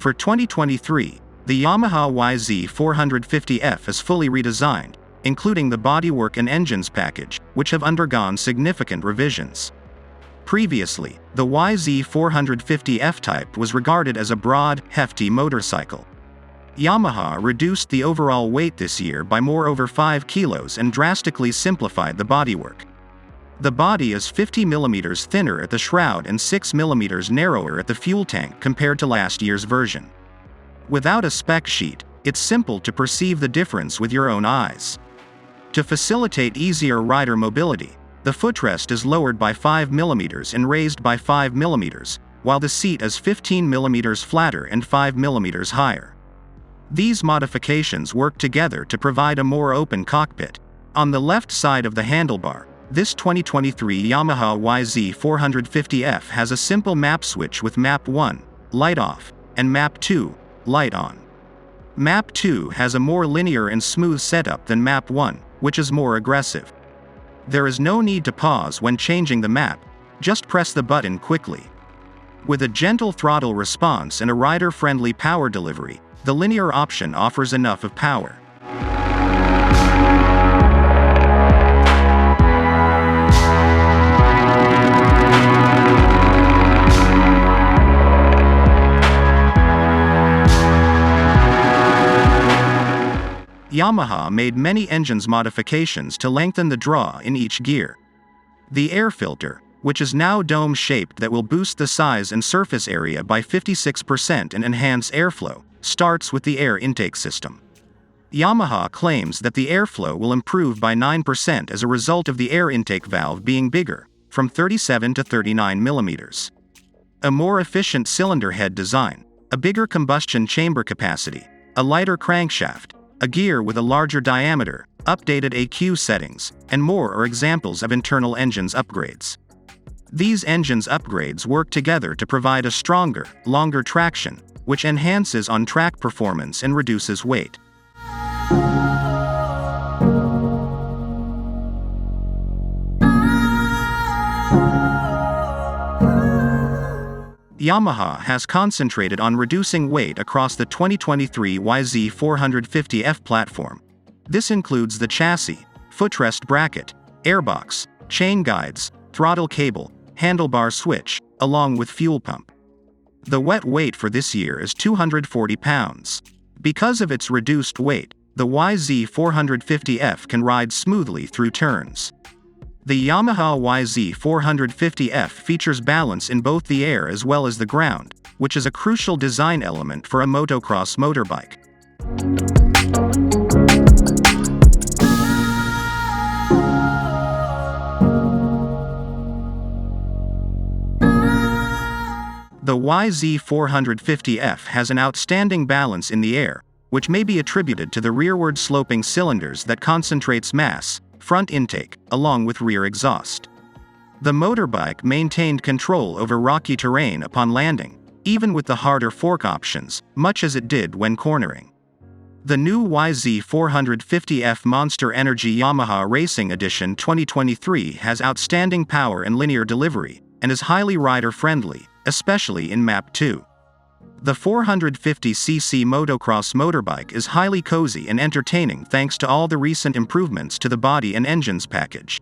For 2023, the Yamaha YZ450F is fully redesigned, including the bodywork and engines package, which have undergone significant revisions. Previously, the YZ450F type was regarded as a broad, hefty motorcycle. Yamaha reduced the overall weight this year by over 5 kilos and drastically simplified the bodywork. The body is 50 mm thinner at the shroud and 6 mm narrower at the fuel tank compared to last year's version. Without a spec sheet, it's simple to perceive the difference with your own eyes. To facilitate easier rider mobility, the footrest is lowered by 5 mm and raised by 5 mm, while the seat is 15 mm flatter and 5 mm higher. These modifications work together to provide a more open cockpit. On the left side of the handlebar, this 2023 Yamaha YZ450F has a simple map switch with Map 1, Light Off, and Map 2, Light On. Map 2 has a more linear and smooth setup than Map 1, which is more aggressive. There is no need to pause when changing the map, just press the button quickly. With a gentle throttle response and a rider-friendly power delivery, the linear option offers enough of power. Yamaha made many engines modifications to lengthen the draw in each gear. The air filter, which is now dome-shaped that will boost the size and surface area by 56% and enhance airflow, starts with the air intake system. Yamaha claims that the airflow will improve by 9% as a result of the air intake valve being bigger, from 37 to 39 mm. A more efficient cylinder head design, a bigger combustion chamber capacity, a lighter crankshaft, a gear with a larger diameter, updated AQ settings, and more are examples of internal engines upgrades. These engines upgrades work together to provide a stronger, longer traction, which enhances on-track performance and reduces weight. Yamaha has concentrated on reducing weight across the 2023 YZ450F platform. This includes the chassis, footrest bracket, airbox, chain guides, throttle cable, handlebar switch, along with fuel pump. The wet weight for this year is 240 pounds. Because of its reduced weight, the YZ450F can ride smoothly through turns. The Yamaha YZ450F features balance in both the air as well as the ground, which is a crucial design element for a motocross motorbike. The YZ450F has an outstanding balance in the air, which may be attributed to the rearward sloping cylinders that concentrates mass, front intake, along with rear exhaust. The motorbike maintained control over rocky terrain upon landing, even with the harder fork options, much as it did when cornering. The new YZ450F Monster Energy Yamaha Racing Edition 2023 has outstanding power and linear delivery, and is highly rider-friendly, especially in Map 2. The 450cc motocross motorbike is highly cozy and entertaining thanks to all the recent improvements to the body and engines package.